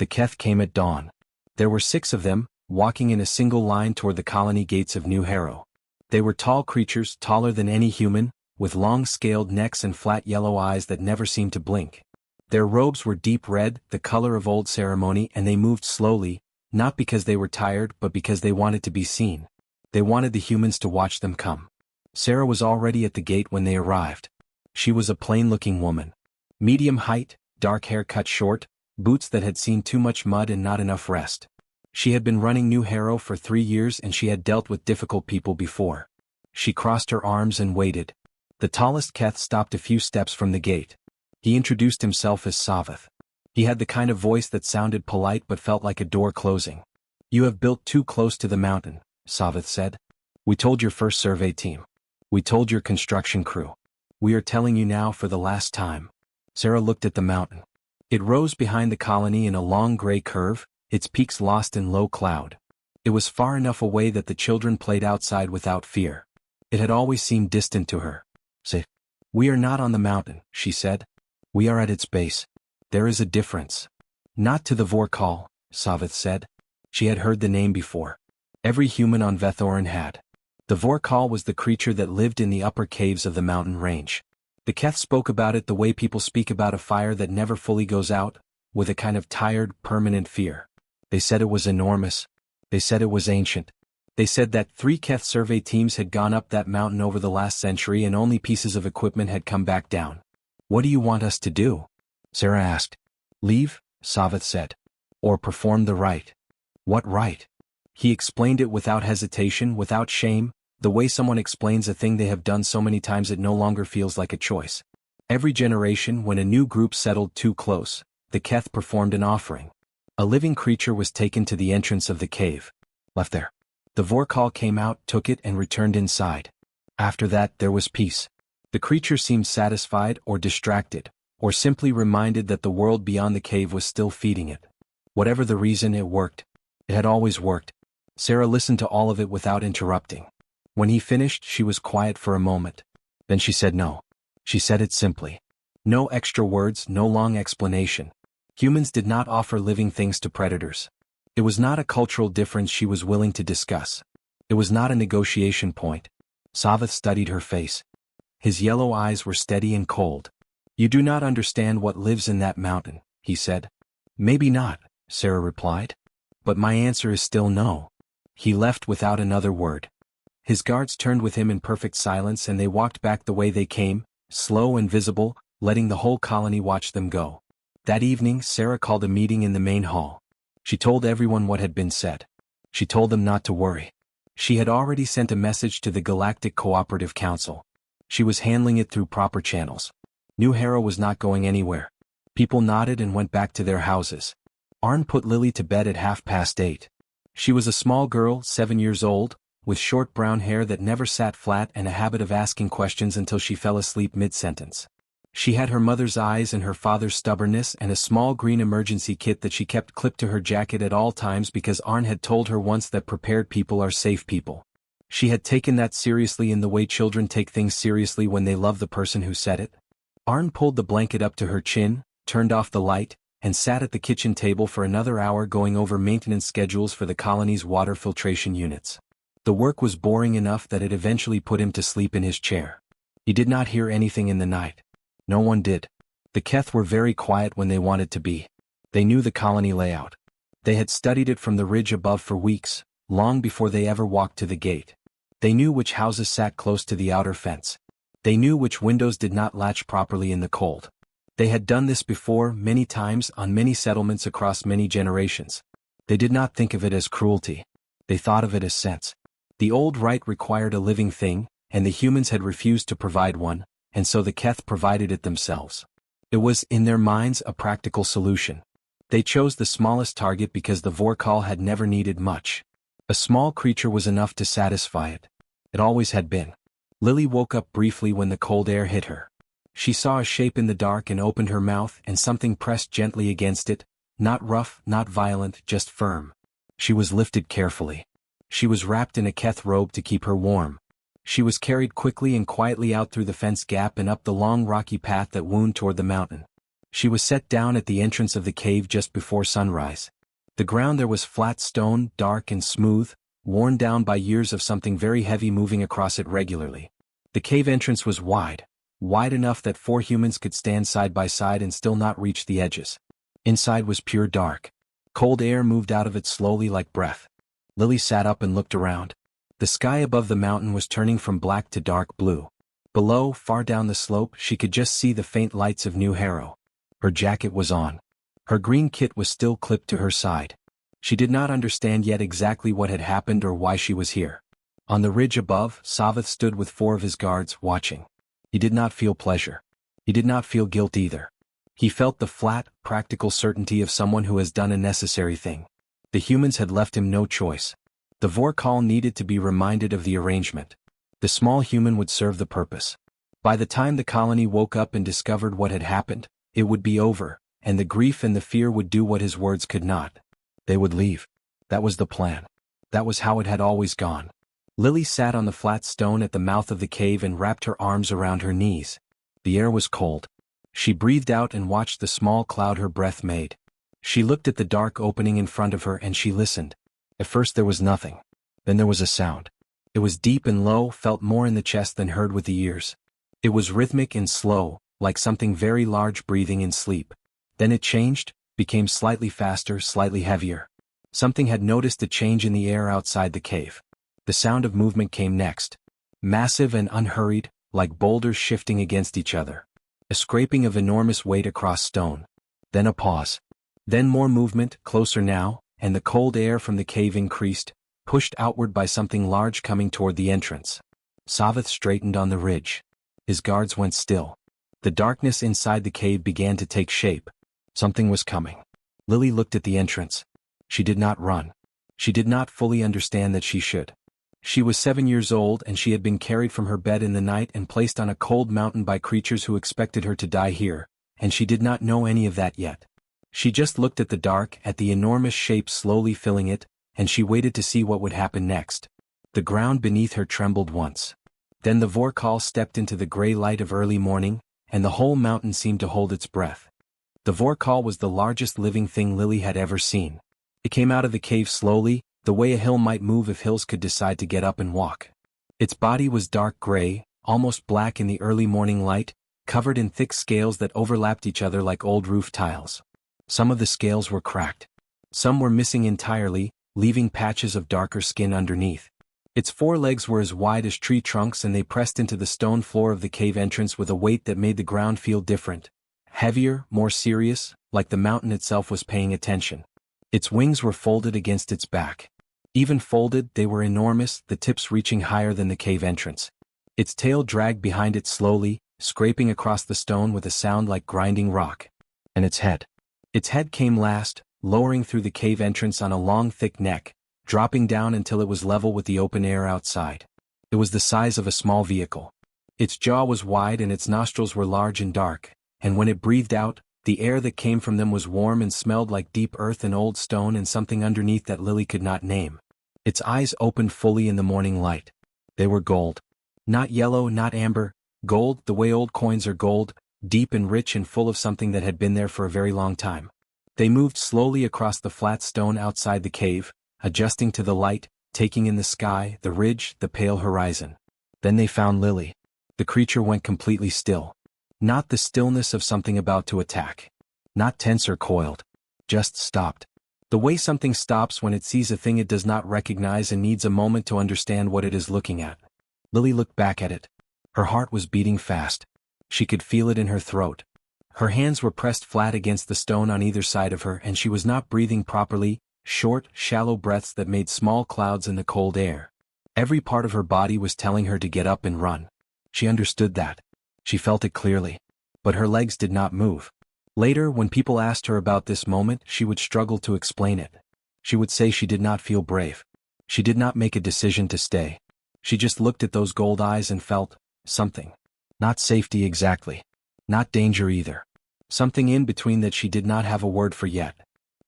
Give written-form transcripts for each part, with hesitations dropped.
The Keth came at dawn. There were 6 of them, walking in a single line toward the colony gates of New Harrow. They were tall creatures, taller than any human, with long scaled necks and flat yellow eyes that never seemed to blink. Their robes were deep red, the color of old ceremony, and they moved slowly, not because they were tired but because they wanted to be seen. They wanted the humans to watch them come. Sarah was already at the gate when they arrived. She was a plain-looking woman. Medium height, dark hair cut short, boots that had seen too much mud and not enough rest. She had been running New Harrow for 3 years and she had dealt with difficult people before. She crossed her arms and waited. The tallest Keth stopped a few steps from the gate. He introduced himself as Savath. He had the kind of voice that sounded polite but felt like a door closing. "You have built too close to the mountain," Savath said. "We told your first survey team. We told your construction crew. We are telling you now for the last time." Sarah looked at the mountain. It rose behind the colony in a long gray curve, its peaks lost in low cloud. It was far enough away that the children played outside without fear. It had always seemed distant to her. "Say, we are not on the mountain," she said. "We are at its base. There is a difference." "Not to the Vorkal," Savath said. She had heard the name before. Every human on Vethorin had. The Vorkal was the creature that lived in the upper caves of the mountain range. The Keth spoke about it the way people speak about a fire that never fully goes out, with a kind of tired, permanent fear. They said it was enormous. They said it was ancient. They said that 3 Keth survey teams had gone up that mountain over the last century and only pieces of equipment had come back down. "What do you want us to do?" Sarah asked. "Leave," Savath said. "Or perform the rite." "What rite?" He explained it without hesitation, without shame, the way someone explains a thing they have done so many times it no longer feels like a choice. Every generation, when a new group settled too close, the Keth performed an offering. A living creature was taken to the entrance of the cave. Left there. The Vorkal came out, took it and returned inside. After that there was peace. The creature seemed satisfied or distracted, or simply reminded that the world beyond the cave was still feeding it. Whatever the reason, it worked. It had always worked. Sarah listened to all of it without interrupting. When he finished, she was quiet for a moment. Then she said no. She said it simply. No extra words, no long explanation. Humans did not offer living things to predators. It was not a cultural difference she was willing to discuss. It was not a negotiation point. Savath studied her face. His yellow eyes were steady and cold. "You do not understand what lives in that mountain," he said. "Maybe not," Sarah replied. "But my answer is still no." He left without another word. His guards turned with him in perfect silence and they walked back the way they came, slow and visible, letting the whole colony watch them go. That evening, Sarah called a meeting in the main hall. She told everyone what had been said. She told them not to worry. She had already sent a message to the Galactic Cooperative Council. She was handling it through proper channels. New Harrow was not going anywhere. People nodded and went back to their houses. Arn put Lily to bed at 8:30. She was a small girl, 7 years old, with short brown hair that never sat flat and a habit of asking questions until she fell asleep mid-sentence. She had her mother's eyes and her father's stubbornness and a small green emergency kit that she kept clipped to her jacket at all times because Arn had told her once that prepared people are safe people. She had taken that seriously in the way children take things seriously when they love the person who said it. Arn pulled the blanket up to her chin, turned off the light, and sat at the kitchen table for another hour going over maintenance schedules for the colony's water filtration units. The work was boring enough that it eventually put him to sleep in his chair. He did not hear anything in the night. No one did. The Keth were very quiet when they wanted to be. They knew the colony layout. They had studied it from the ridge above for weeks, long before they ever walked to the gate. They knew which houses sat close to the outer fence. They knew which windows did not latch properly in the cold. They had done this before, many times, on many settlements across many generations. They did not think of it as cruelty. They thought of it as sense. The old rite required a living thing, and the humans had refused to provide one, and so the Keth provided it themselves. It was, in their minds, a practical solution. They chose the smallest target because the Vorkal had never needed much. A small creature was enough to satisfy it. It always had been. Lily woke up briefly when the cold air hit her. She saw a shape in the dark and opened her mouth and something pressed gently against it, not rough, not violent, just firm. She was lifted carefully. She was wrapped in a Keth robe to keep her warm. She was carried quickly and quietly out through the fence gap and up the long rocky path that wound toward the mountain. She was set down at the entrance of the cave just before sunrise. The ground there was flat stone, dark and smooth, worn down by years of something very heavy moving across it regularly. The cave entrance was wide enough that 4 humans could stand side by side and still not reach the edges. Inside was pure dark. Cold air moved out of it slowly like breath. Lily sat up and looked around. The sky above the mountain was turning from black to dark blue. Below, far down the slope, she could just see the faint lights of New Harrow. Her jacket was on. Her green kit was still clipped to her side. She did not understand yet exactly what had happened or why she was here. On the ridge above, Savath stood with 4 of his guards, watching. He did not feel pleasure. He did not feel guilt either. He felt the flat, practical certainty of someone who has done a necessary thing. The humans had left him no choice. The Vorkal needed to be reminded of the arrangement. The small human would serve the purpose. By the time the colony woke up and discovered what had happened, it would be over, and the grief and the fear would do what his words could not. They would leave. That was the plan. That was how it had always gone. Lily sat on the flat stone at the mouth of the cave and wrapped her arms around her knees. The air was cold. She breathed out and watched the small cloud her breath made. She looked at the dark opening in front of her and she listened. At first there was nothing. Then there was a sound. It was deep and low, felt more in the chest than heard with the ears. It was rhythmic and slow, like something very large breathing in sleep. Then it changed, became slightly faster, slightly heavier. Something had noticed a change in the air outside the cave. The sound of movement came next. Massive and unhurried, like boulders shifting against each other. A scraping of enormous weight across stone. Then a pause. Then more movement, closer now, and the cold air from the cave increased, pushed outward by something large coming toward the entrance. Savath straightened on the ridge. His guards went still. The darkness inside the cave began to take shape. Something was coming. Lily looked at the entrance. She did not run. She did not fully understand that she should. She was 7 years old and she had been carried from her bed in the night and placed on a cold mountain by creatures who expected her to die here, and she did not know any of that yet. She just looked at the dark, at the enormous shape slowly filling it, and she waited to see what would happen next. The ground beneath her trembled once. Then the Vorkal stepped into the gray light of early morning, and the whole mountain seemed to hold its breath. The Vorkal was the largest living thing Lily had ever seen. It came out of the cave slowly, the way a hill might move if hills could decide to get up and walk. Its body was dark gray, almost black in the early morning light, covered in thick scales that overlapped each other like old roof tiles. Some of the scales were cracked. Some were missing entirely, leaving patches of darker skin underneath. Its 4 legs were as wide as tree trunks and they pressed into the stone floor of the cave entrance with a weight that made the ground feel different. Heavier, more serious, like the mountain itself was paying attention. Its wings were folded against its back. Even folded, they were enormous, the tips reaching higher than the cave entrance. Its tail dragged behind it slowly, scraping across the stone with a sound like grinding rock. And its head. Its head came last, lowering through the cave entrance on a long thick neck, dropping down until it was level with the open air outside. It was the size of a small vehicle. Its jaw was wide and its nostrils were large and dark, and when it breathed out, the air that came from them was warm and smelled like deep earth and old stone and something underneath that Lily could not name. Its eyes opened fully in the morning light. They were gold. Not yellow, not amber, gold the way old coins are gold, deep and rich and full of something that had been there for a very long time. They moved slowly across the flat stone outside the cave, adjusting to the light, taking in the sky, the ridge, the pale horizon. Then they found Lily. The creature went completely still. Not the stillness of something about to attack. Not tense or coiled. Just stopped. The way something stops when it sees a thing it does not recognize and needs a moment to understand what it is looking at. Lily looked back at it. Her heart was beating fast. She could feel it in her throat. Her hands were pressed flat against the stone on either side of her and she was not breathing properly, short, shallow breaths that made small clouds in the cold air. Every part of her body was telling her to get up and run. She understood that. She felt it clearly. But her legs did not move. Later, when people asked her about this moment, she would struggle to explain it. She would say she did not feel brave. She did not make a decision to stay. She just looked at those gold eyes and felt something. Not safety exactly. Not danger either. Something in between that she did not have a word for yet.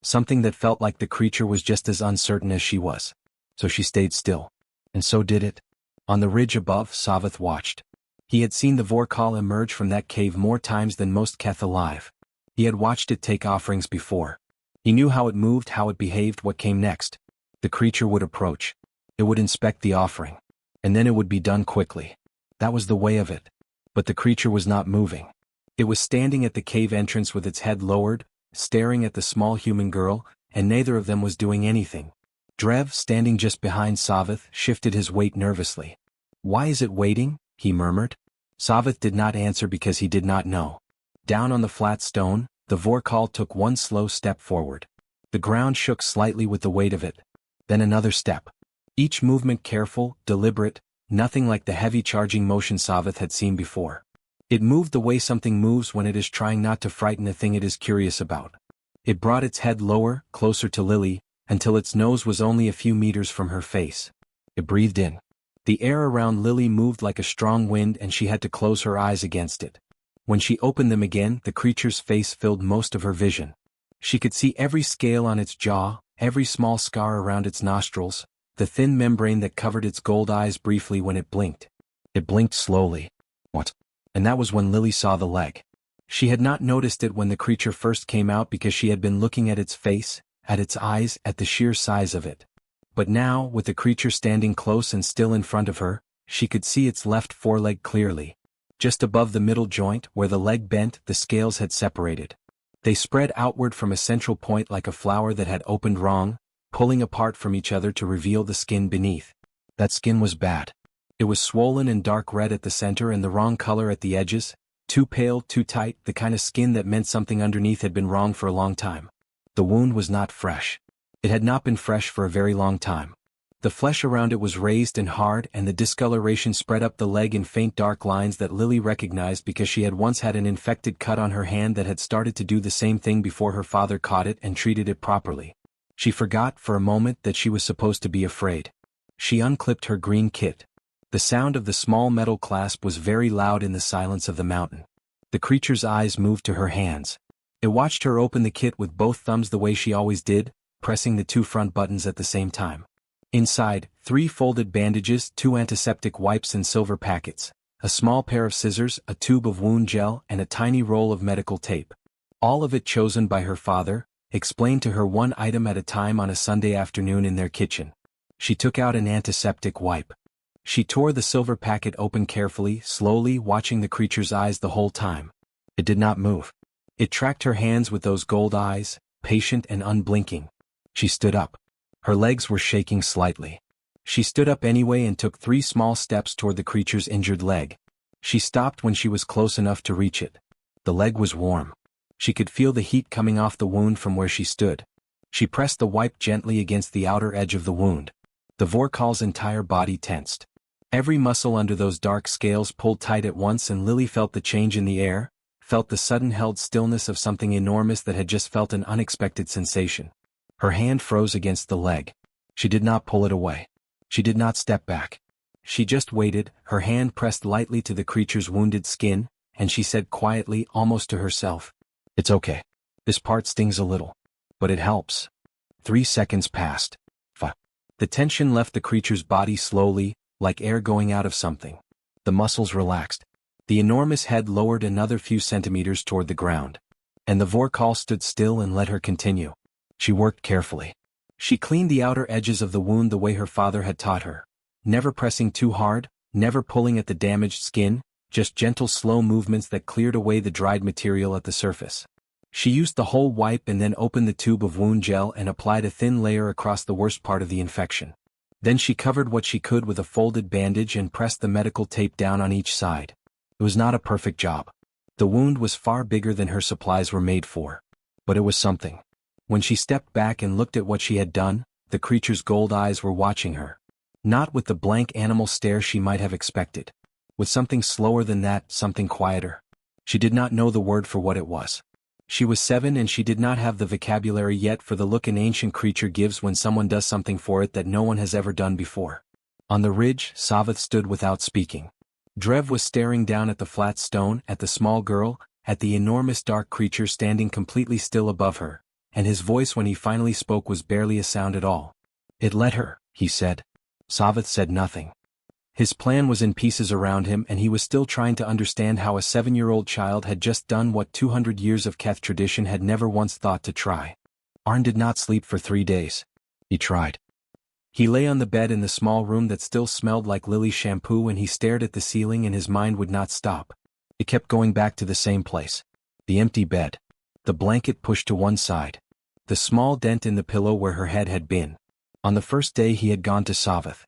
Something that felt like the creature was just as uncertain as she was. So she stayed still. And so did it. On the ridge above, Savath watched. He had seen the Vorkal emerge from that cave more times than most Keth alive. He had watched it take offerings before. He knew how it moved, how it behaved, what came next. The creature would approach. It would inspect the offering. And then it would be done quickly. That was the way of it. But the creature was not moving. It was standing at the cave entrance with its head lowered, staring at the small human girl, and neither of them was doing anything. Drev, standing just behind Savith, shifted his weight nervously. "Why is it waiting?" he murmured. Savith did not answer because he did not know. Down on the flat stone, the Vorkal took one slow step forward. The ground shook slightly with the weight of it. Then another step. Each movement careful, deliberate, nothing like the heavy charging motion Savith had seen before. It moved the way something moves when it is trying not to frighten a thing it is curious about. It brought its head lower, closer to Lily, until its nose was only a few meters from her face. It breathed in. The air around Lily moved like a strong wind and she had to close her eyes against it. When she opened them again, the creature's face filled most of her vision. She could see every scale on its jaw, every small scar around its nostrils, the thin membrane that covered its gold eyes briefly when it blinked. It blinked slowly. What? And that was when Lily saw the leg. She had not noticed it when the creature first came out because she had been looking at its face, at its eyes, at the sheer size of it. But now, with the creature standing close and still in front of her, she could see its left foreleg clearly. Just above the middle joint, where the leg bent, the scales had separated. They spread outward from a central point like a flower that had opened wrong, pulling apart from each other to reveal the skin beneath. That skin was bad. It was swollen and dark red at the center and the wrong color at the edges, too pale, too tight, the kind of skin that meant something underneath had been wrong for a long time. The wound was not fresh. It had not been fresh for a very long time. The flesh around it was raised and hard and the discoloration spread up the leg in faint dark lines that Lily recognized because she had once had an infected cut on her hand that had started to do the same thing before her father caught it and treated it properly. She forgot for a moment that she was supposed to be afraid. She unclipped her green kit. The sound of the small metal clasp was very loud in the silence of the mountain. The creature's eyes moved to her hands. It watched her open the kit with both thumbs the way she always did, pressing the two front buttons at the same time. Inside, 3 folded bandages, 2 antiseptic wipes and silver packets, a small pair of scissors, a tube of wound gel, and a tiny roll of medical tape. All of it chosen by her father, explained to her one item at a time on a Sunday afternoon in their kitchen. She took out an antiseptic wipe. She tore the silver packet open carefully, slowly, watching the creature's eyes the whole time. It did not move. It tracked her hands with those gold eyes, patient and unblinking. She stood up. Her legs were shaking slightly. She stood up anyway and took 3 small steps toward the creature's injured leg. She stopped when she was close enough to reach it. The leg was warm. She could feel the heat coming off the wound from where she stood. She pressed the wipe gently against the outer edge of the wound. The Vorkal's entire body tensed. Every muscle under those dark scales pulled tight at once and Lily felt the change in the air, felt the sudden held stillness of something enormous that had just felt an unexpected sensation. Her hand froze against the leg. She did not pull it away. She did not step back. She just waited, her hand pressed lightly to the creature's wounded skin, and she said quietly, almost to herself, "It's okay. This part stings a little. But it helps." 3 seconds passed. The tension left the creature's body slowly, like air going out of something. The muscles relaxed. The enormous head lowered another few centimeters toward the ground. And the Vorkal stood still and let her continue. She worked carefully. She cleaned the outer edges of the wound the way her father had taught her, never pressing too hard, never pulling at the damaged skin, just gentle slow movements that cleared away the dried material at the surface. She used the whole wipe and then opened the tube of wound gel and applied a thin layer across the worst part of the infection. Then she covered what she could with a folded bandage and pressed the medical tape down on each side. It was not a perfect job. The wound was far bigger than her supplies were made for. But it was something. When she stepped back and looked at what she had done, the creature's gold eyes were watching her. Not with the blank animal stare she might have expected. With something slower than that, something quieter. She did not know the word for what it was. She was 7 and she did not have the vocabulary yet for the look an ancient creature gives when someone does something for it that no one has ever done before. On the ridge, Savith stood without speaking. Drev was staring down at the flat stone, at the small girl, at the enormous dark creature standing completely still above her, and his voice when he finally spoke was barely a sound at all. "It let her," he said. Savith said nothing. His plan was in pieces around him and he was still trying to understand how a 7-year-old child had just done what 200 years of Keth tradition had never once thought to try. Arn did not sleep for 3 days. He tried. He lay on the bed in the small room that still smelled like Lily shampoo and he stared at the ceiling and his mind would not stop. It kept going back to the same place. The empty bed. The blanket pushed to one side. The small dent in the pillow where her head had been. On the first day he had gone to Savath.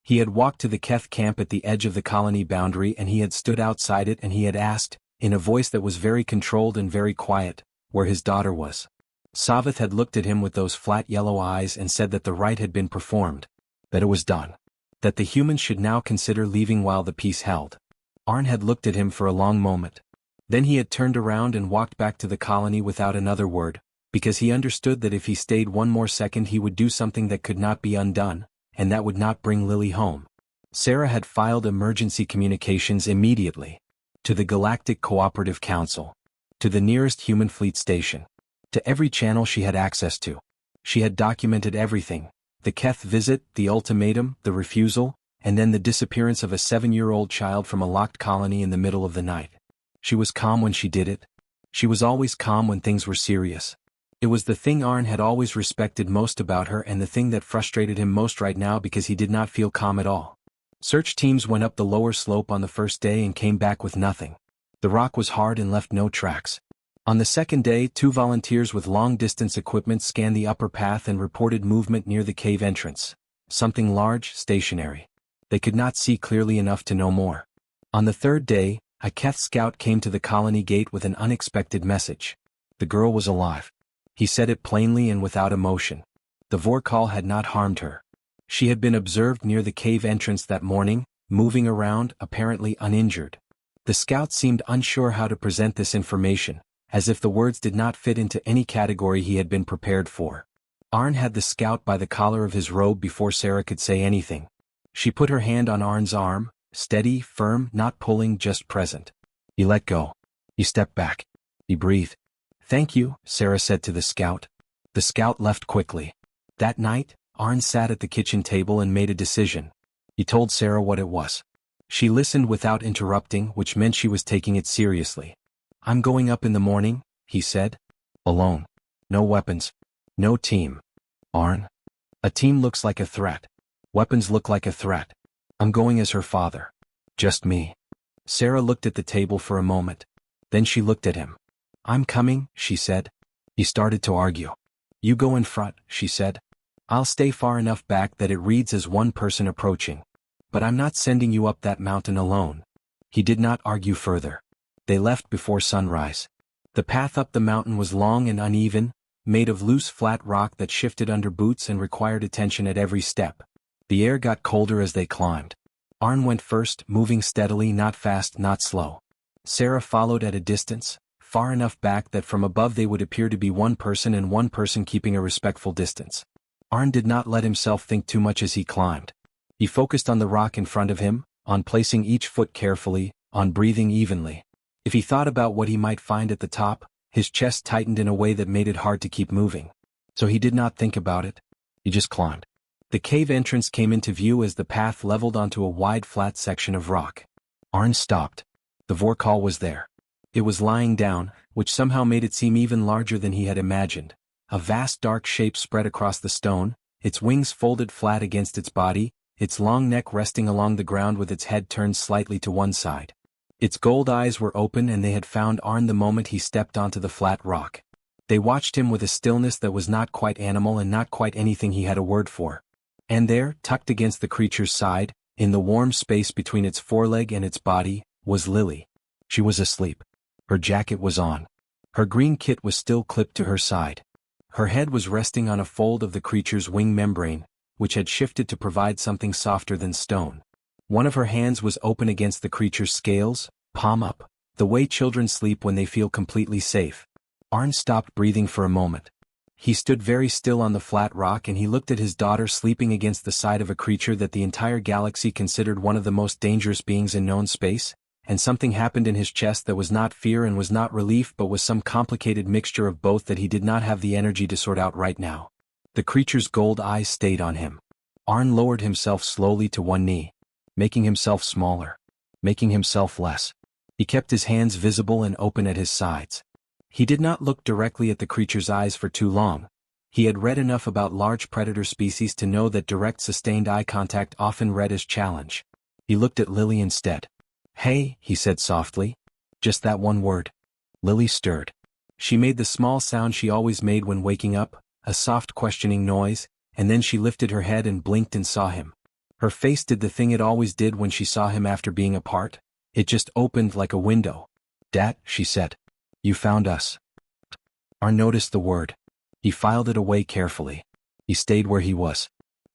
He had walked to the Keth camp at the edge of the colony boundary and he had stood outside it and he had asked, in a voice that was very controlled and very quiet, where his daughter was. Savath had looked at him with those flat yellow eyes and said that the rite had been performed. That it was done. That the humans should now consider leaving while the peace held. Arn had looked at him for a long moment. Then he had turned around and walked back to the colony without another word, because he understood that if he stayed one more second he would do something that could not be undone, and that would not bring Lily home. Sarah had filed emergency communications immediately. To the Galactic Cooperative Council. To the nearest human fleet station. To every channel she had access to. She had documented everything. The Keth visit, the ultimatum, the refusal, and then the disappearance of a 7-year-old child from a locked colony in the middle of the night. She was calm when she did it. She was always calm when things were serious. It was the thing Arn had always respected most about her and the thing that frustrated him most right now because he did not feel calm at all. Search teams went up the lower slope on the first day and came back with nothing. The rock was hard and left no tracks. On the second day, 2 volunteers with long-distance equipment scanned the upper path and reported movement near the cave entrance. Something large, stationary. They could not see clearly enough to know more. On the third day, a Keth scout came to the colony gate with an unexpected message. The girl was alive. He said it plainly and without emotion. The Vorkal had not harmed her. She had been observed near the cave entrance that morning, moving around, apparently uninjured. The scout seemed unsure how to present this information, as if the words did not fit into any category he had been prepared for. Arn had the scout by the collar of his robe before Sarah could say anything. She put her hand on Arn's arm, steady, firm, not pulling, just present. He let go. He stepped back. He breathed. "Thank you," Sarah said to the scout. The scout left quickly. That night, Arn sat at the kitchen table and made a decision. He told Sarah what it was. She listened without interrupting, which meant she was taking it seriously. "I'm going up in the morning," he said. "Alone. No weapons. No team." "Arn? A team looks like a threat. Weapons look like a threat. I'm going as her father. Just me." Sarah looked at the table for a moment. Then she looked at him. "I'm coming," she said. He started to argue. "You go in front," she said. "I'll stay far enough back that it reads as one person approaching. But I'm not sending you up that mountain alone." He did not argue further. They left before sunrise. The path up the mountain was long and uneven, made of loose flat rock that shifted under boots and required attention at every step. The air got colder as they climbed. Arn went first, moving steadily, not fast, not slow. Sarah followed at a distance, far enough back that from above they would appear to be one person and one person keeping a respectful distance. Arn did not let himself think too much as he climbed. He focused on the rock in front of him, on placing each foot carefully, on breathing evenly. If he thought about what he might find at the top, his chest tightened in a way that made it hard to keep moving. So he did not think about it. He just climbed. The cave entrance came into view as the path leveled onto a wide flat section of rock. Arn stopped. The Vorkal was there. It was lying down, which somehow made it seem even larger than he had imagined. A vast dark shape spread across the stone, its wings folded flat against its body, its long neck resting along the ground with its head turned slightly to one side. Its gold eyes were open and they had found Arn the moment he stepped onto the flat rock. They watched him with a stillness that was not quite animal and not quite anything he had a word for. And there, tucked against the creature's side, in the warm space between its foreleg and its body, was Lily. She was asleep. Her jacket was on. Her green kit was still clipped to her side. Her head was resting on a fold of the creature's wing membrane, which had shifted to provide something softer than stone. One of her hands was open against the creature's scales, palm up, the way children sleep when they feel completely safe. Arn stopped breathing for a moment. He stood very still on the flat rock and he looked at his daughter sleeping against the side of a creature that the entire galaxy considered one of the most dangerous beings in known space, and something happened in his chest that was not fear and was not relief but was some complicated mixture of both that he did not have the energy to sort out right now. The creature's gold eyes stayed on him. Arn lowered himself slowly to one knee. making himself smaller, making himself less. He kept his hands visible and open at his sides. He did not look directly at the creature's eyes for too long. He had read enough about large predator species to know that direct sustained eye contact often read as challenge. He looked at Lily instead. "Hey," he said softly. Just that one word. Lily stirred. She made the small sound she always made when waking up, a soft questioning noise, and then she lifted her head and blinked and saw him. Her face did the thing it always did when she saw him after being apart. It just opened like a window. "Dad," she said. "You found us." Arn noticed the word. He filed it away carefully. He stayed where he was.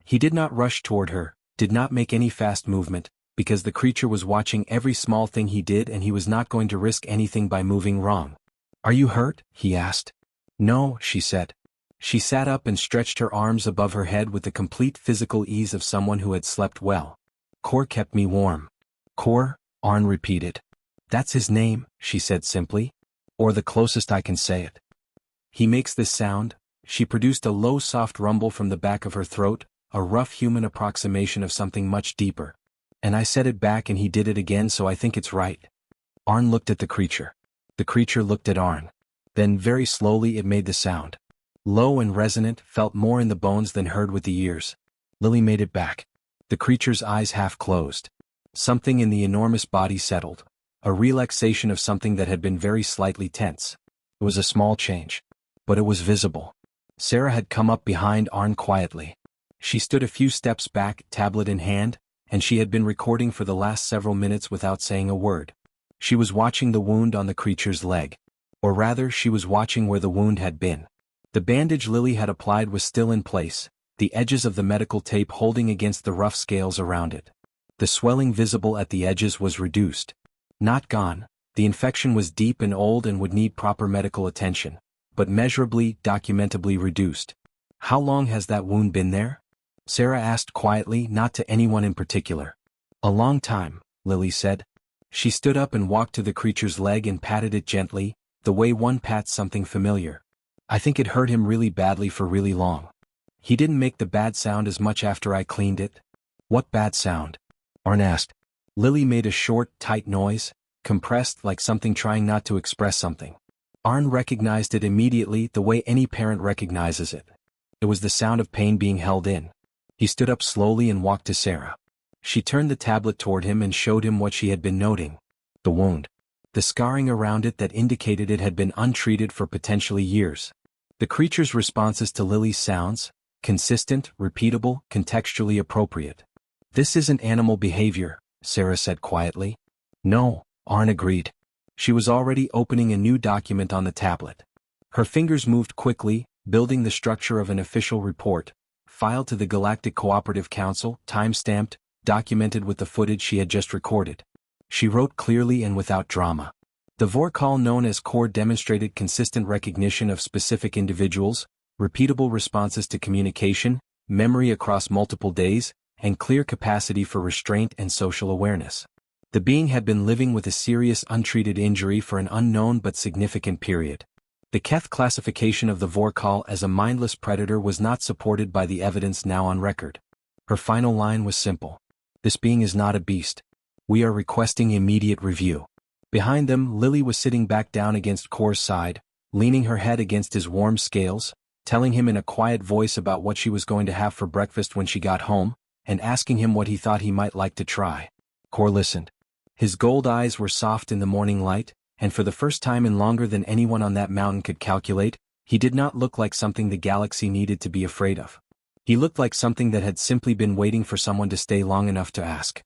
He did not rush toward her, did not make any fast movement, because the creature was watching every small thing he did and he was not going to risk anything by moving wrong. "Are you hurt?" he asked. "No," she said. She sat up and stretched her arms above her head with the complete physical ease of someone who had slept well. "Kor kept me warm." "Kor?" Arn repeated. "That's his name," she said simply. "Or the closest I can say it. He makes this sound." She produced a low soft rumble from the back of her throat, a rough human approximation of something much deeper. "And I said it back and he did it again, so I think it's right." Arn looked at the creature. The creature looked at Arn. Then very slowly it made the sound. Low and resonant, felt more in the bones than heard with the ears. Lily made it back. The creature's eyes half closed. Something in the enormous body settled. A relaxation of something that had been very slightly tense. It was a small change. But it was visible. Sarah had come up behind Arn quietly. She stood a few steps back, tablet in hand, and she had been recording for the last several minutes without saying a word. She was watching the wound on the creature's leg. Or rather, she was watching where the wound had been. The bandage Lily had applied was still in place, the edges of the medical tape holding against the rough scales around it. The swelling visible at the edges was reduced. Not gone, the infection was deep and old and would need proper medical attention, but measurably, documentably reduced. "How long has that wound been there?" Sarah asked quietly, not to anyone in particular. "A long time," Lily said. She stood up and walked to the creature's leg and patted it gently, the way one pats something familiar. "I think it hurt him really badly for really long. He didn't make the bad sound as much after I cleaned it." "What bad sound?" Arn asked. Lily made a short, tight noise, compressed like something trying not to express something. Arn recognized it immediately, the way any parent recognizes it. It was the sound of pain being held in. He stood up slowly and walked to Sarah. She turned the tablet toward him and showed him what she had been noting. The wound. The scarring around it that indicated it had been untreated for potentially years. The creature's responses to Lily's sounds, consistent, repeatable, contextually appropriate. "This isn't animal behavior," Sarah said quietly. "No," Arn agreed. She was already opening a new document on the tablet. Her fingers moved quickly, building the structure of an official report, filed to the Galactic Cooperative Council, time-stamped, documented with the footage she had just recorded. She wrote clearly and without drama. The Vorkal known as Core demonstrated consistent recognition of specific individuals, repeatable responses to communication, memory across multiple days, and clear capacity for restraint and social awareness. The being had been living with a serious untreated injury for an unknown but significant period. The Keth classification of the Vorkal as a mindless predator was not supported by the evidence now on record. Her final line was simple. "This being is not a beast. We are requesting immediate review." Behind them, Lily was sitting back down against Kor's side, leaning her head against his warm scales, telling him in a quiet voice about what she was going to have for breakfast when she got home, and asking him what he thought he might like to try. Kor listened. His gold eyes were soft in the morning light, and for the first time in longer than anyone on that mountain could calculate, he did not look like something the galaxy needed to be afraid of. He looked like something that had simply been waiting for someone to stay long enough to ask.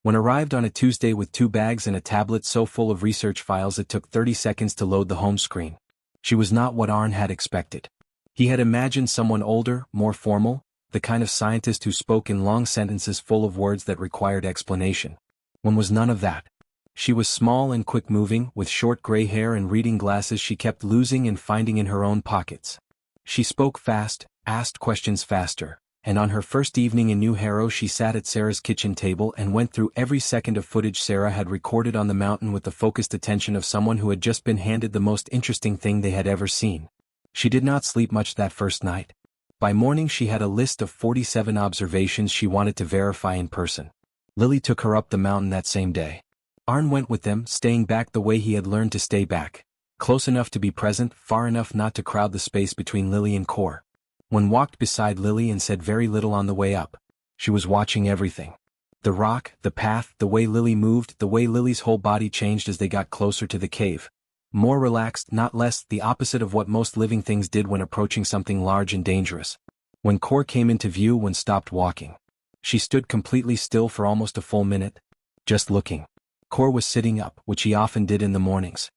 When arrived on a Tuesday with 2 bags and a tablet so full of research files it took 30 seconds to load the home screen. She was not what Arn had expected. He had imagined someone older, more formal, the kind of scientist who spoke in long sentences full of words that required explanation. One was none of that. She was small and quick-moving, with short gray hair and reading glasses she kept losing and finding in her own pockets. She spoke fast, asked questions faster, and on her first evening in New Harrow she sat at Sarah's kitchen table and went through every second of footage Sarah had recorded on the mountain with the focused attention of someone who had just been handed the most interesting thing they had ever seen. She did not sleep much that first night. By morning she had a list of 47 observations she wanted to verify in person. Lily took her up the mountain that same day. Arn went with them, staying back the way he had learned to stay back. Close enough to be present, far enough not to crowd the space between Lily and Core. One walked beside Lily and said very little on the way up. She was watching everything. The rock, the path, the way Lily moved, the way Lily's whole body changed as they got closer to the cave. More relaxed, not less, the opposite of what most living things did when approaching something large and dangerous. When Core came into view, one stopped walking. She stood completely still for almost a full minute, just looking. Core was sitting up, which he often did in the mornings.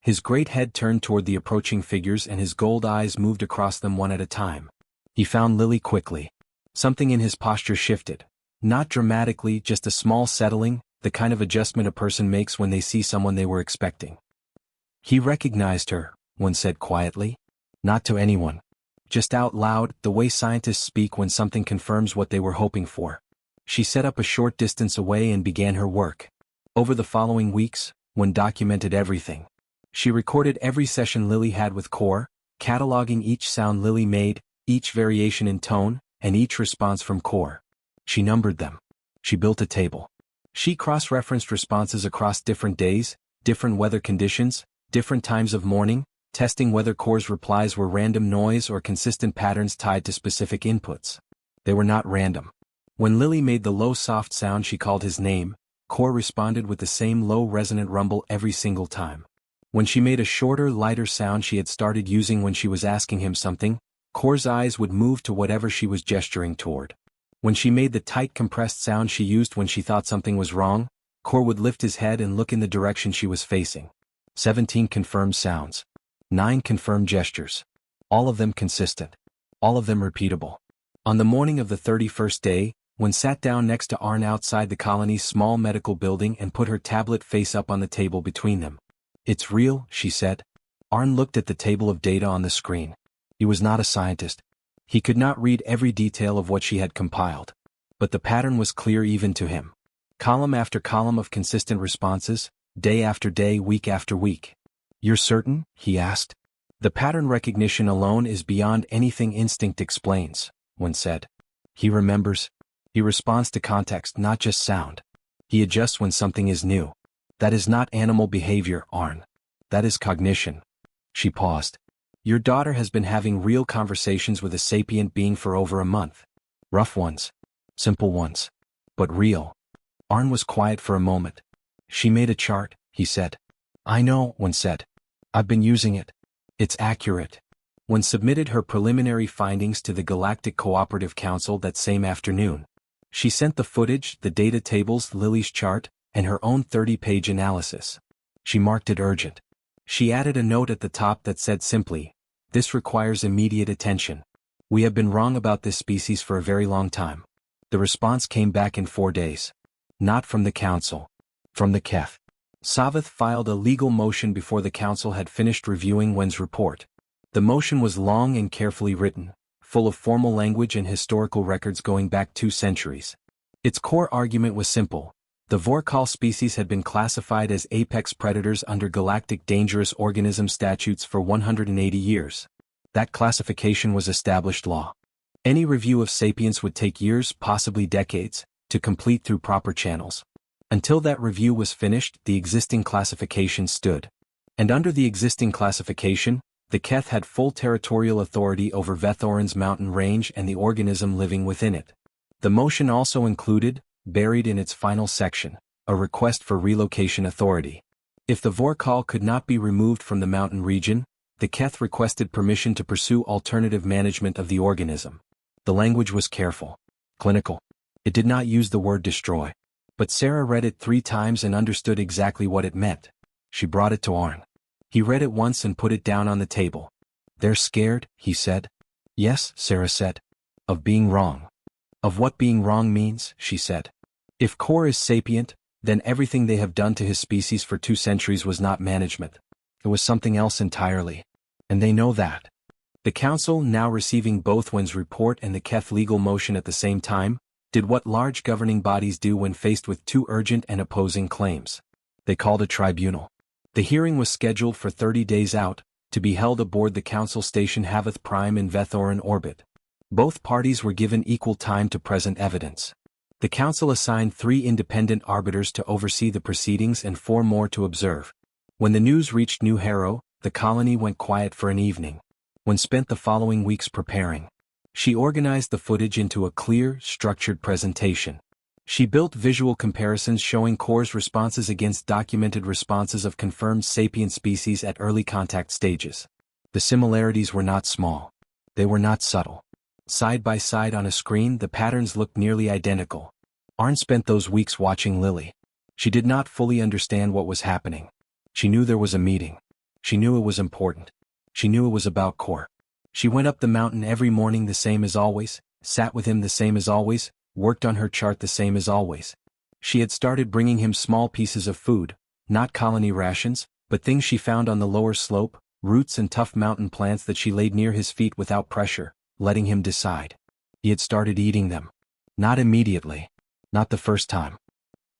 His great head turned toward the approaching figures and his gold eyes moved across them one at a time. He found Lily quickly. Something in his posture shifted. Not dramatically, just a small settling, the kind of adjustment a person makes when they see someone they were expecting. He recognized her, one said quietly. Not to anyone. Just out loud, the way scientists speak when something confirms what they were hoping for. She set up a short distance away and began her work. Over the following weeks, one documented everything. She recorded every session Lily had with Core, cataloging each sound Lily made, each variation in tone, and each response from Core. She numbered them. She built a table. She cross-referenced responses across different days, different weather conditions, different times of morning, testing whether Core's replies were random noise or consistent patterns tied to specific inputs. They were not random. When Lily made the low soft sound she called his name, Core responded with the same low resonant rumble every single time. When she made a shorter, lighter sound she had started using when she was asking him something, Core's eyes would move to whatever she was gesturing toward. When she made the tight compressed sound she used when she thought something was wrong, Core would lift his head and look in the direction she was facing. 17 confirmed sounds. 9 confirmed gestures. All of them consistent. All of them repeatable. On the morning of the 31st day, when sat down next to Arn outside the colony's small medical building and put her tablet face up on the table between them. It's real, she said. Arn looked at the table of data on the screen. He was not a scientist. He could not read every detail of what she had compiled. But the pattern was clear even to him. Column after column of consistent responses, day after day, week after week. You're certain? He asked. The pattern recognition alone is beyond anything instinct explains, one said. He remembers. He responds to context, not just sound. He adjusts when something is new. That is not animal behavior, Arn. That is cognition. She paused. Your daughter has been having real conversations with a sapient being for over a month. Rough ones. Simple ones. But real. Arn was quiet for a moment. She made a chart, he said. I know, one said. I've been using it. It's accurate. One submitted her preliminary findings to the Galactic Cooperative Council that same afternoon. She sent the footage, the data tables, Lily's chart, and her own 30-page analysis. She marked it urgent. She added a note at the top that said simply, this requires immediate attention. We have been wrong about this species for a very long time. The response came back in 4 days. Not from the council. From the Keth. Savath filed a legal motion before the council had finished reviewing Wen's report. The motion was long and carefully written, full of formal language and historical records going back 2 centuries. Its core argument was simple. The Vorkal species had been classified as apex predators under galactic dangerous organism statutes for 180 years. That classification was established law. Any review of sapience would take years, possibly decades, to complete through proper channels. Until that review was finished, the existing classification stood. And under the existing classification, the Keth had full territorial authority over Vethorin's mountain range and the organism living within it. The motion also included, buried in its final section, a request for relocation authority. If the Vorkal could not be removed from the mountain region, the Keth requested permission to pursue alternative management of the organism. The language was careful, clinical. It did not use the word destroy. But Sarah read it 3 times and understood exactly what it meant. She brought it to Arn. He read it once and put it down on the table. They're scared, he said. Yes, Sarah said. Of being wrong. Of what being wrong means, she said. If Core is sapient, then everything they have done to his species for 2 centuries was not management. It was something else entirely. And they know that. The council, now receiving both Wen's report and the Keth legal motion at the same time, did what large governing bodies do when faced with 2 urgent and opposing claims. They called a tribunal. The hearing was scheduled for 30 days out, to be held aboard the council station Havath Prime in Vethorin orbit. Both parties were given equal time to present evidence. The council assigned 3 independent arbiters to oversee the proceedings and 4 more to observe. When the news reached New Harrow, the colony went quiet for an evening. When spent the following weeks preparing. She organized the footage into a clear, structured presentation. She built visual comparisons showing Core's responses against documented responses of confirmed sapient species at early contact stages. The similarities were not small. They were not subtle. Side by side on a screen, the patterns looked nearly identical. Arn spent those weeks watching Lily. She did not fully understand what was happening. She knew there was a meeting. She knew it was important. She knew it was about Core. She went up the mountain every morning the same as always, sat with him the same as always, worked on her chart the same as always. She had started bringing him small pieces of food, not colony rations, but things she found on the lower slope, roots and tough mountain plants that she laid near his feet without pressure, letting him decide. He had started eating them. Not immediately. Not the first time.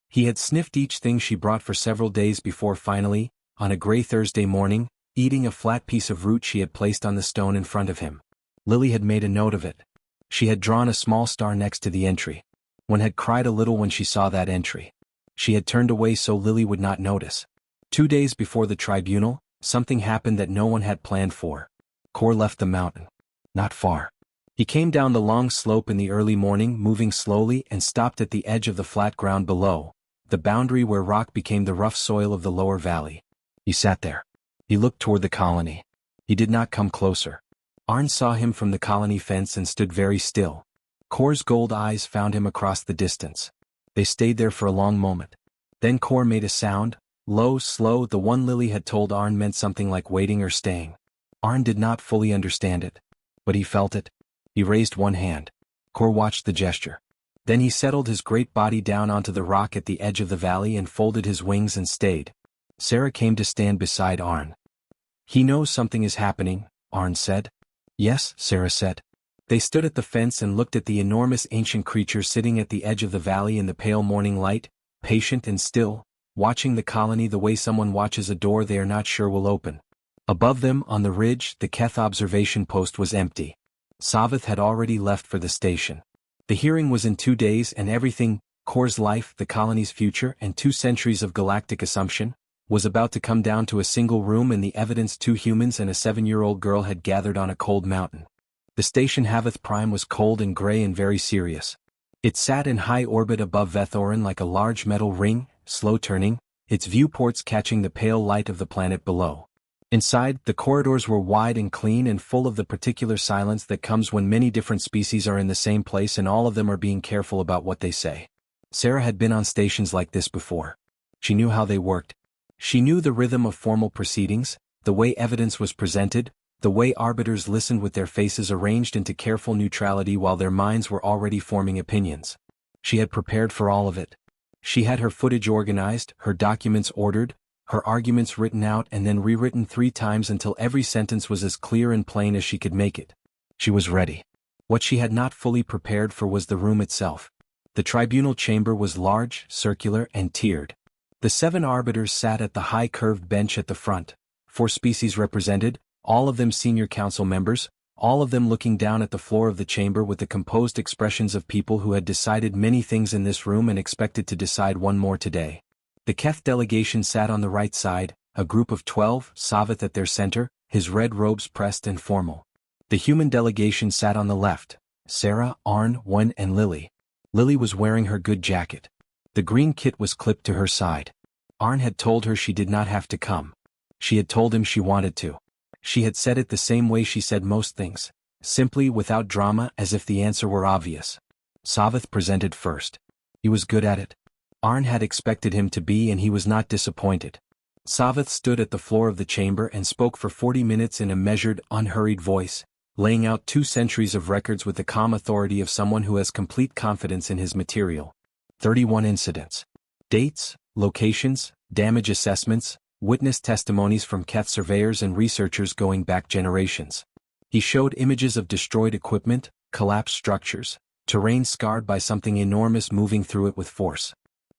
He had sniffed each thing she brought for several days before finally, on a gray Thursday morning, eating a flat piece of root she had placed on the stone in front of him. Lily had made a note of it. She had drawn a small star next to the entry. One had cried a little when she saw that entry. She had turned away so Lily would not notice. 2 days before the tribunal, something happened that no one had planned for. Core left the mountain. Not far. He came down the long slope in the early morning, moving slowly, and stopped at the edge of the flat ground below, the boundary where rock became the rough soil of the lower valley. He sat there. He looked toward the colony. He did not come closer. Arn saw him from the colony fence and stood very still. Core's gold eyes found him across the distance. They stayed there for a long moment. Then Core made a sound, low, slow. The one Lily had told Arn meant something like waiting or staying. Arn did not fully understand it. But he felt it. He raised one hand. Core watched the gesture. Then he settled his great body down onto the rock at the edge of the valley and folded his wings and stayed. Sarah came to stand beside Arn. "He knows something is happening," Arn said. "Yes," Sarah said. They stood at the fence and looked at the enormous ancient creature sitting at the edge of the valley in the pale morning light, patient and still, watching the colony the way someone watches a door they are not sure will open. Above them, on the ridge, the Keth observation post was empty. Savith had already left for the station. The hearing was in 2 days, and everything, Core's life, the colony's future, and 2 centuries of galactic assumption, was about to come down to a single room, and the evidence 2 humans and a 7-year-old girl had gathered on a cold mountain. The station Havith Prime was cold and gray and very serious. It sat in high orbit above Vethorin like a large metal ring, slow turning, its viewports catching the pale light of the planet below. Inside, the corridors were wide and clean and full of the particular silence that comes when many different species are in the same place and all of them are being careful about what they say. Sarah had been on stations like this before. She knew how they worked. She knew the rhythm of formal proceedings, the way evidence was presented, the way arbiters listened with their faces arranged into careful neutrality while their minds were already forming opinions. She had prepared for all of it. She had her footage organized, her documents ordered, her arguments written out and then rewritten 3 times until every sentence was as clear and plain as she could make it. She was ready. What she had not fully prepared for was the room itself. The tribunal chamber was large, circular, and tiered. The 7 arbiters sat at the high curved bench at the front, 4 species represented, all of them senior council members, all of them looking down at the floor of the chamber with the composed expressions of people who had decided many things in this room and expected to decide one more today. The Keth delegation sat on the right side, a group of 12, Savith at their center, his red robes pressed and formal. The human delegation sat on the left, Sarah, Arn, Wen and Lily. Lily was wearing her good jacket. The green kit was clipped to her side. Arn had told her she did not have to come. She had told him she wanted to. She had said it the same way she said most things, simply without drama as if the answer were obvious. Savith presented first. He was good at it. Arn had expected him to be and he was not disappointed. Savith stood at the floor of the chamber and spoke for 40 minutes in a measured, unhurried voice, laying out 2 centuries of records with the calm authority of someone who has complete confidence in his material. 31 incidents. Dates, locations, damage assessments, witness testimonies from Keth surveyors and researchers going back generations. He showed images of destroyed equipment, collapsed structures, terrain scarred by something enormous moving through it with force.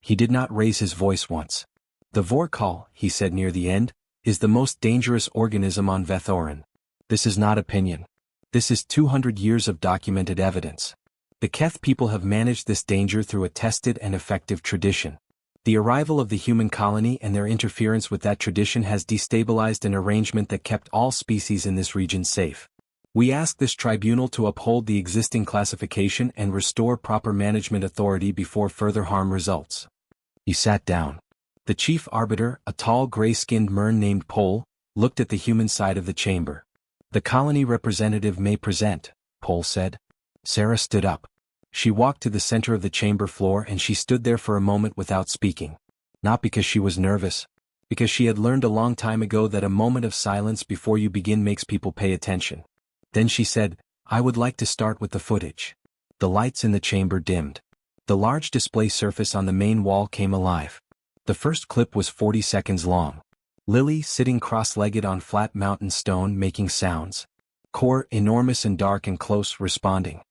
He did not raise his voice once. "The Vorkal," he said near the end, "is the most dangerous organism on Vethorin. This is not opinion. This is 200 years of documented evidence. The Keth people have managed this danger through a tested and effective tradition. The arrival of the human colony and their interference with that tradition has destabilized an arrangement that kept all species in this region safe. We ask this tribunal to uphold the existing classification and restore proper management authority before further harm results. He sat down. The chief arbiter, a tall gray-skinned Mern named Pole, looked at the human side of the chamber. The colony representative may present, Pole said. Sarah stood up. She walked to the center of the chamber floor and she stood there for a moment without speaking. Not because she was nervous, because she had learned a long time ago that a moment of silence before you begin makes people pay attention. Then she said, I would like to start with the footage. The lights in the chamber dimmed. The large display surface on the main wall came alive. The first clip was 40 seconds long. Lily sitting cross-legged on flat mountain stone making sounds. Core enormous and dark and close responding.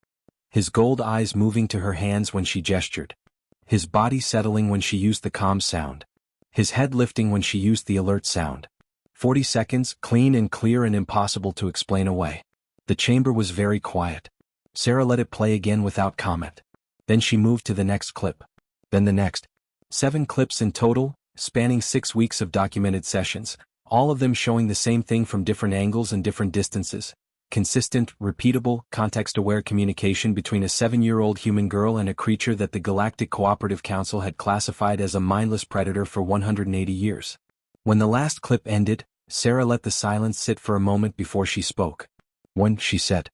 His gold eyes moving to her hands when she gestured. His body settling when she used the calm sound. His head lifting when she used the alert sound. 40 seconds, clean and clear and impossible to explain away. The chamber was very quiet. Sarah let it play again without comment. Then she moved to the next clip. Then the next. 7 clips in total, spanning 6 weeks of documented sessions, all of them showing the same thing from different angles and different distances. Consistent, repeatable, context-aware communication between a 7-year-old human girl and a creature that the Galactic Cooperative Council had classified as a mindless predator for 180 years. When the last clip ended, Sarah let the silence sit for a moment before she spoke. When, she said.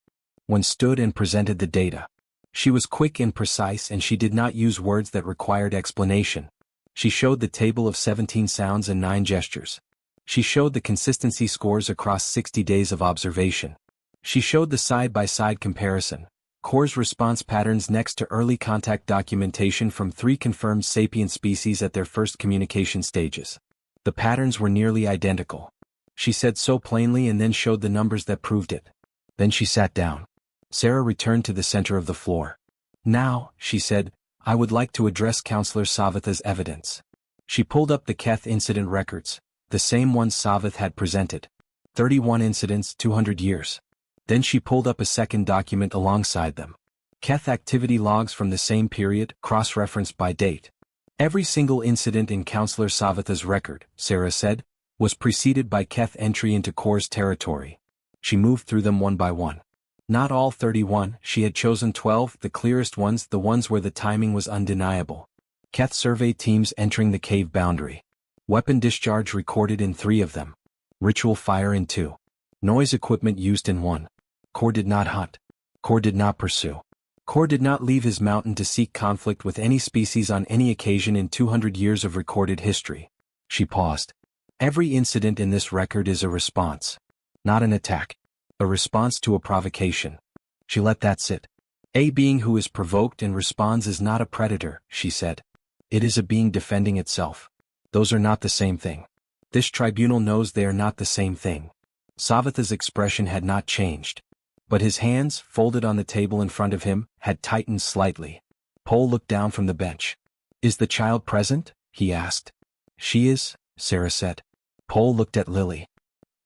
When stood and presented the data. She was quick and precise and she did not use words that required explanation. She showed the table of 17 sounds and 9 gestures. She showed the consistency scores across 60 days of observation. She showed the side-by-side comparison, Core's response patterns next to early contact documentation from 3 confirmed sapient species at their first communication stages. The patterns were nearly identical. She said so plainly and then showed the numbers that proved it. Then she sat down. Sarah returned to the center of the floor. Now, she said, I would like to address Counselor Savatha's evidence. She pulled up the Keth incident records, the same ones Savath had presented. 31 incidents, 200 years. Then she pulled up a second document alongside them. Keth activity logs from the same period, cross-referenced by date. Every single incident in Counselor Savatha's record, Sarah said, was preceded by Keth entry into Core's territory. She moved through them one by one. Not all 31, she had chosen 12, the clearest ones, the ones where the timing was undeniable. Keth survey teams entering the cave boundary. Weapon discharge recorded in 3 of them. Ritual fire in 2. Noise equipment used in 1. Core did not hunt. Core did not pursue. Core did not leave his mountain to seek conflict with any species on any occasion in 200 years of recorded history. She paused. Every incident in this record is a response. Not an attack. A response to a provocation. She let that sit. A being who is provoked and responds is not a predator, she said. It is a being defending itself. Those are not the same thing. This tribunal knows they are not the same thing. Savatha's expression had not changed. But his hands, folded on the table in front of him, had tightened slightly. Pole looked down from the bench. Is the child present? He asked. She is, Sarah said. Pole looked at Lily.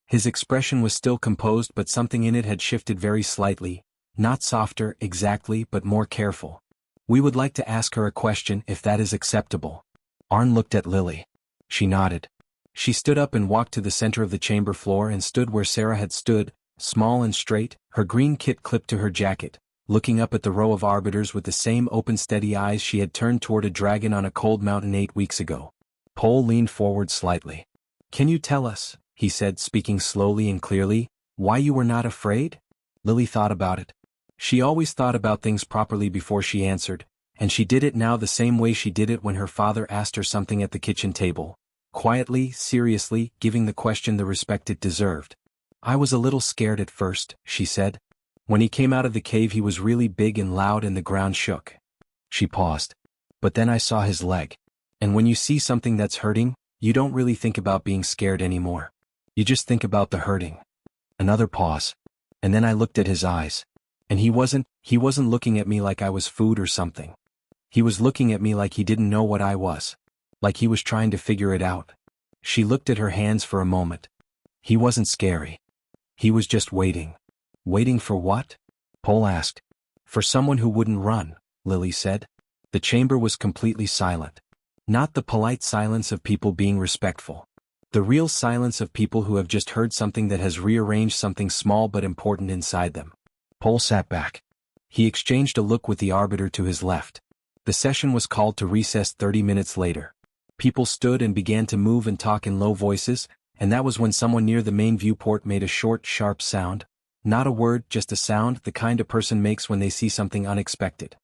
His expression was still composed but something in it had shifted very slightly, not softer exactly but more careful. We would like to ask her a question if that is acceptable. Arn looked at Lily. She nodded. She stood up and walked to the center of the chamber floor and stood where Sarah had stood, small and straight, her green kit clipped to her jacket, looking up at the row of arbiters with the same open steady eyes she had turned toward a dragon on a cold mountain 8 weeks ago. Pole leaned forward slightly. Can you tell us, he said speaking slowly and clearly, why you were not afraid? Lily thought about it. She always thought about things properly before she answered, and she did it now the same way she did it when her father asked her something at the kitchen table. Quietly, seriously, giving the question the respect it deserved. I was a little scared at first, she said. When he came out of the cave he was really big and loud and the ground shook. She paused. But then I saw his leg. And when you see something that's hurting, you don't really think about being scared anymore. You just think about the hurting. Another pause. And then I looked at his eyes. And he wasn't looking at me like I was food or something. He was looking at me like he didn't know what I was. Like he was trying to figure it out. She looked at her hands for a moment. He wasn't scary. He was just waiting. Waiting for what? Pole asked. For someone who wouldn't run, Lily said. The chamber was completely silent. Not the polite silence of people being respectful. The real silence of people who have just heard something that has rearranged something small but important inside them. Paul sat back. He exchanged a look with the arbiter to his left. The session was called to recess 30 minutes later. People stood and began to move and talk in low voices, and that was when someone near the main viewport made a short, sharp sound. Not a word, just a sound, the kind a person makes when they see something unexpected.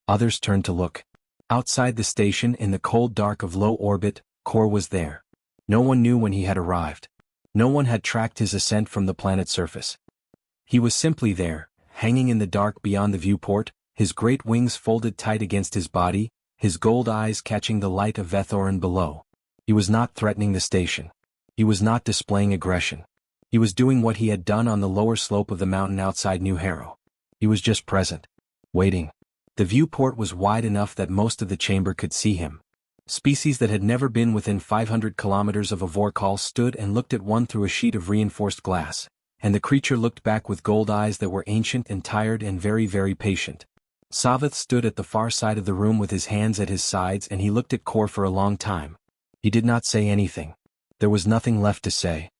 Others turned to look. Outside the station, in the cold dark of low orbit, Kor was there. No one knew when he had arrived. No one had tracked his ascent from the planet's surface. He was simply there, hanging in the dark beyond the viewport, his great wings folded tight against his body, his gold eyes catching the light of Vethorin below. He was not threatening the station. He was not displaying aggression. He was doing what he had done on the lower slope of the mountain outside New Harrow. He was just present. Waiting. The viewport was wide enough that most of the chamber could see him. Species that had never been within 500 kilometers of a Vorkal stood and looked at one through a sheet of reinforced glass, and the creature looked back with gold eyes that were ancient and tired and very, very patient. Savath stood at the far side of the room with his hands at his sides, and he looked at Kor for a long time. He did not say anything. There was nothing left to say.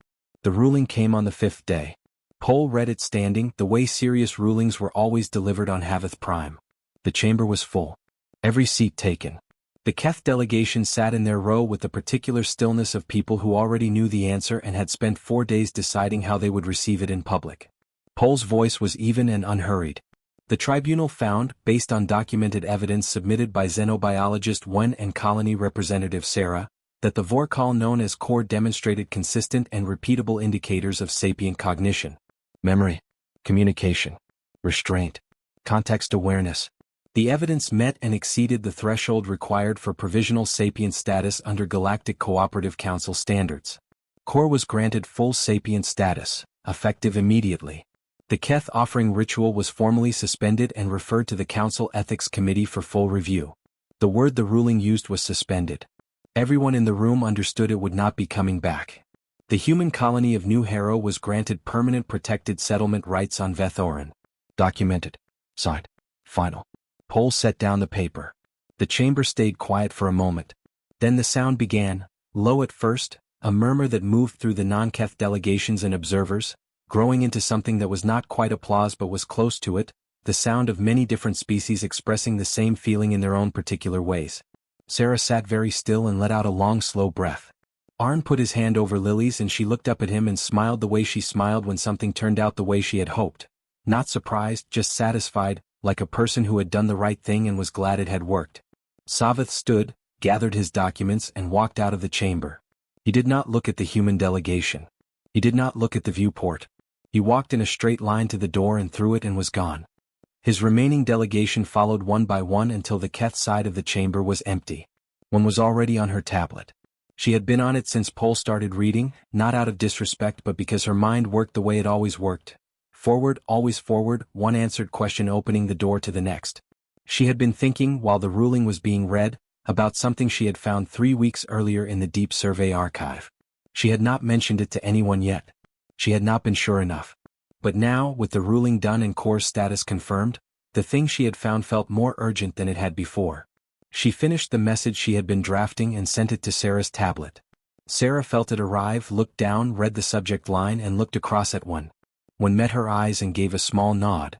The ruling came on the 5th day. Pol read it standing, the way serious rulings were always delivered on Haveth Prime. The chamber was full. Every seat taken. The Keth delegation sat in their row with the particular stillness of people who already knew the answer and had spent 4 days deciding how they would receive it in public. Pol's voice was even and unhurried. The tribunal found, based on documented evidence submitted by xenobiologist Wen and colony representative Sarah, that the Vorkal known as Kor demonstrated consistent and repeatable indicators of sapient cognition, memory, communication, restraint, context awareness. The evidence met and exceeded the threshold required for provisional sapient status under Galactic Cooperative Council standards. Kor was granted full sapient status, effective immediately. The Keth offering ritual was formally suspended and referred to the Council Ethics Committee for full review. The word the ruling used was suspended. Everyone in the room understood it would not be coming back. The human colony of New Harrow was granted permanent protected settlement rights on Vethorin. Documented. Signed. Final. Pol set down the paper. The chamber stayed quiet for a moment. Then the sound began, low at first, a murmur that moved through the non-Keth delegations and observers, growing into something that was not quite applause but was close to it, the sound of many different species expressing the same feeling in their own particular ways. Sarah sat very still and let out a long slow breath. Arn put his hand over Lily's and she looked up at him and smiled the way she smiled when something turned out the way she had hoped. Not surprised, just satisfied, like a person who had done the right thing and was glad it had worked. Savath stood, gathered his documents and walked out of the chamber. He did not look at the human delegation. He did not look at the viewport. He walked in a straight line to the door and through it and was gone. His remaining delegation followed one by one until the Keth side of the chamber was empty. One was already on her tablet. She had been on it since Pol started reading, not out of disrespect but because her mind worked the way it always worked. Forward, always forward, one answered question opening the door to the next. She had been thinking, while the ruling was being read, about something she had found 3 weeks earlier in the Deep Survey archive. She had not mentioned it to anyone yet. She had not been sure enough. But now, with the ruling done and Kor's status confirmed, the thing she had found felt more urgent than it had before. She finished the message she had been drafting and sent it to Sarah's tablet. Sarah felt it arrive, looked down, read the subject line and looked across at one met her eyes and gave a small nod.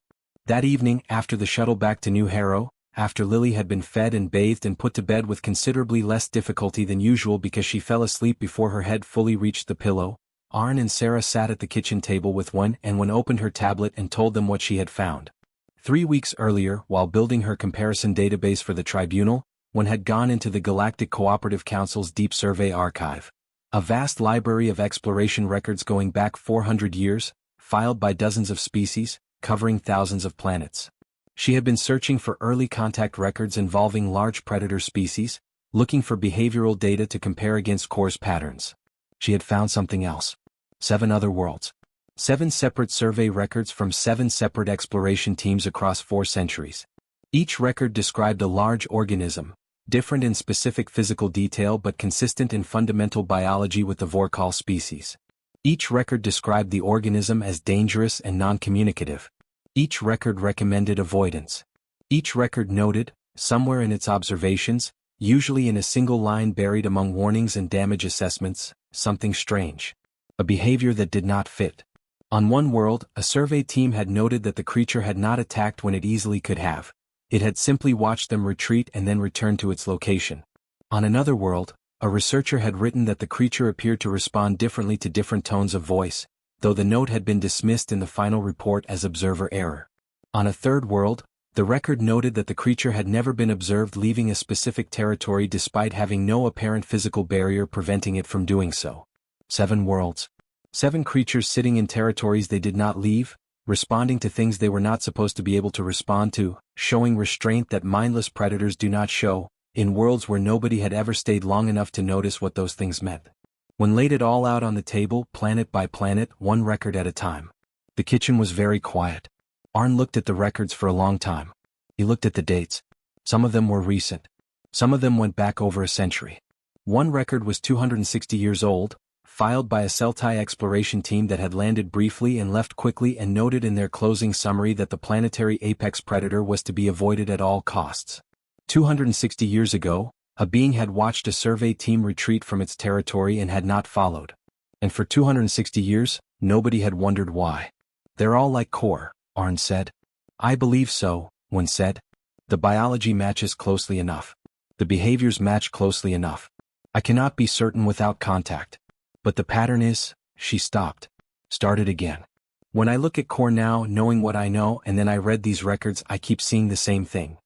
That evening, after the shuttle back to New Harrow, after Lily had been fed and bathed and put to bed with considerably less difficulty than usual because she fell asleep before her head fully reached the pillow, Arn and Sarah sat at the kitchen table with one opened her tablet and told them what she had found. 3 weeks earlier, while building her comparison database for the tribunal, one had gone into the Galactic Cooperative Council's Deep Survey archive. A vast library of exploration records going back 400 years, filed by dozens of species, covering thousands of planets. She had been searching for early contact records involving large predator species, looking for behavioral data to compare against Kor's patterns. She had found something else. 7 other worlds. 7 separate survey records from 7 separate exploration teams across 4 centuries. Each record described a large organism, different in specific physical detail but consistent in fundamental biology with the Vorkal species. Each record described the organism as dangerous and non-communicative. Each record recommended avoidance. Each record noted, somewhere in its observations, usually in a single line buried among warnings and damage assessments, something strange. A behavior that did not fit. On one world, a survey team had noted that the creature had not attacked when it easily could have. It had simply watched them retreat and then return to its location. On another world, a researcher had written that the creature appeared to respond differently to different tones of voice, though the note had been dismissed in the final report as observer error. On a third world, the record noted that the creature had never been observed leaving a specific territory despite having no apparent physical barrier preventing it from doing so. 7 worlds. 7 creatures sitting in territories they did not leave, responding to things they were not supposed to be able to respond to, showing restraint that mindless predators do not show, in worlds where nobody had ever stayed long enough to notice what those things meant. When laid it all out on the table, planet by planet, one record at a time. The kitchen was very quiet. Arn looked at the records for a long time. He looked at the dates. Some of them were recent. Some of them went back over a century. One record was 260 years old, filed by a Celtai exploration team that had landed briefly and left quickly and noted in their closing summary that the planetary apex predator was to be avoided at all costs. 260 years ago, a being had watched a survey team retreat from its territory and had not followed. And for 260 years, nobody had wondered why. They're all like Core, Arn said. I believe so, one said. The biology matches closely enough. The behaviors match closely enough. I cannot be certain without contact. But the pattern is, she stopped. Started again. When I look at Core now, knowing what I know, and then I read these records, I keep seeing the same thing.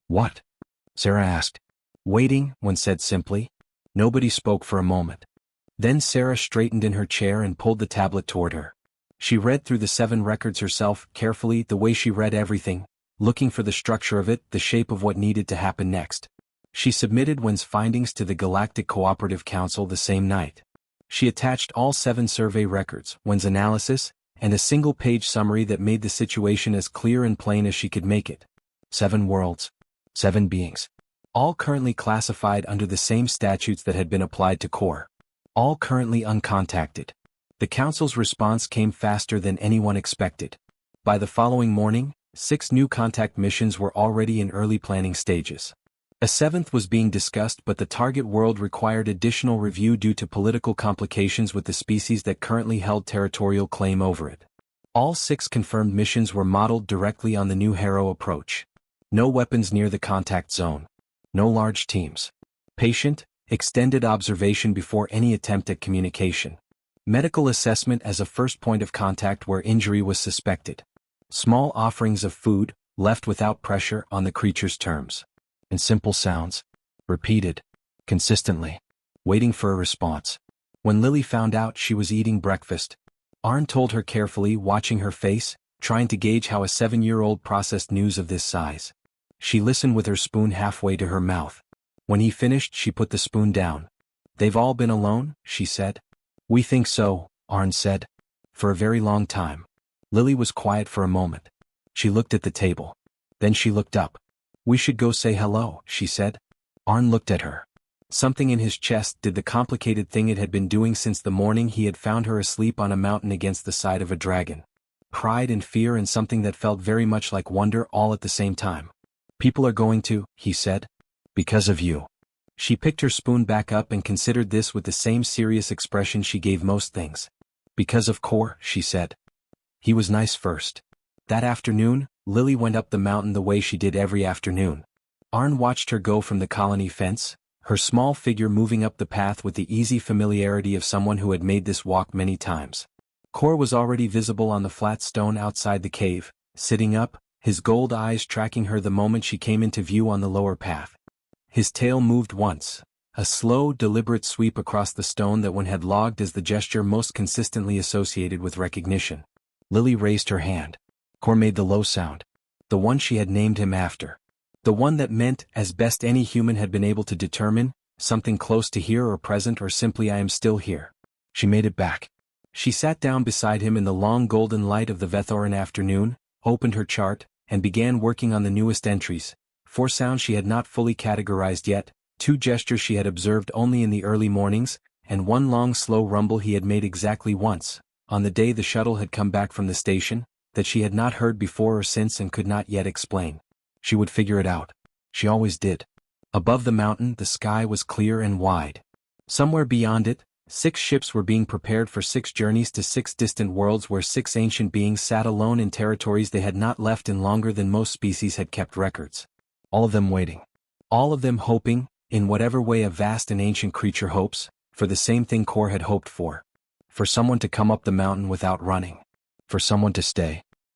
What? Sarah asked. Waiting, one said simply. Nobody spoke for a moment. Then Sarah straightened in her chair and pulled the tablet toward her. She read through the 7 records herself, carefully, the way she read everything, looking for the structure of it, the shape of what needed to happen next. She submitted Wen's findings to the Galactic Cooperative Council the same night. She attached all 7 survey records, Wen's analysis, and a single-page summary that made the situation as clear and plain as she could make it. 7 worlds. 7 beings. All currently classified under the same statutes that had been applied to Core. All currently uncontacted. The Council's response came faster than anyone expected. By the following morning, 6 new contact missions were already in early planning stages. A 7th was being discussed, but the target world required additional review due to political complications with the species that currently held territorial claim over it. All 6 confirmed missions were modeled directly on the new Harrow approach. No weapons near the contact zone. No large teams. Patient, extended observation before any attempt at communication. Medical assessment as a first point of contact where injury was suspected. Small offerings of food, left without pressure on the creature's terms. And simple sounds. Repeated. Consistently. Waiting for a response. When Lily found out she was eating breakfast, Arn told her carefully, watching her face, trying to gauge how a 7-year-old processed news of this size. She listened with her spoon halfway to her mouth. When he finished, she put the spoon down. They've all been alone, she said. We think so, Arn said. For a very long time. Lily was quiet for a moment. She looked at the table. Then she looked up. We should go say hello, she said. Arn looked at her. Something in his chest did the complicated thing it had been doing since the morning he had found her asleep on a mountain against the side of a dragon. Pride and fear and something that felt very much like wonder all at the same time. People are going to, he said. Because of you. She picked her spoon back up and considered this with the same serious expression she gave most things. Because of Core, she said. He was nice first. That afternoon, Lily went up the mountain the way she did every afternoon. Arn watched her go from the colony fence, her small figure moving up the path with the easy familiarity of someone who had made this walk many times. Core was already visible on the flat stone outside the cave, sitting up, his gold eyes tracking her the moment she came into view on the lower path. His tail moved once, a slow, deliberate sweep across the stone that one had logged as the gesture most consistently associated with recognition. Lily raised her hand. Core made the low sound. The one she had named him after. The one that meant, as best any human had been able to determine, something close to here or present or simply I am still here. She made it back. She sat down beside him in the long golden light of the Vethoran afternoon, opened her chart, and began working on the newest entries. 4 sounds she had not fully categorized yet, 2 gestures she had observed only in the early mornings, and 1 long slow rumble he had made exactly once, on the day the shuttle had come back from the station, that she had not heard before or since and could not yet explain. She would figure it out. She always did. Above the mountain, the sky was clear and wide. Somewhere beyond it, 6 ships were being prepared for 6 journeys to 6 distant worlds where 6 ancient beings sat alone in territories they had not left in longer than most species had kept records. All of them waiting. All of them hoping, in whatever way a vast and ancient creature hopes, for the same thing Kor had hoped for. For someone to come up the mountain without running. For someone to stay.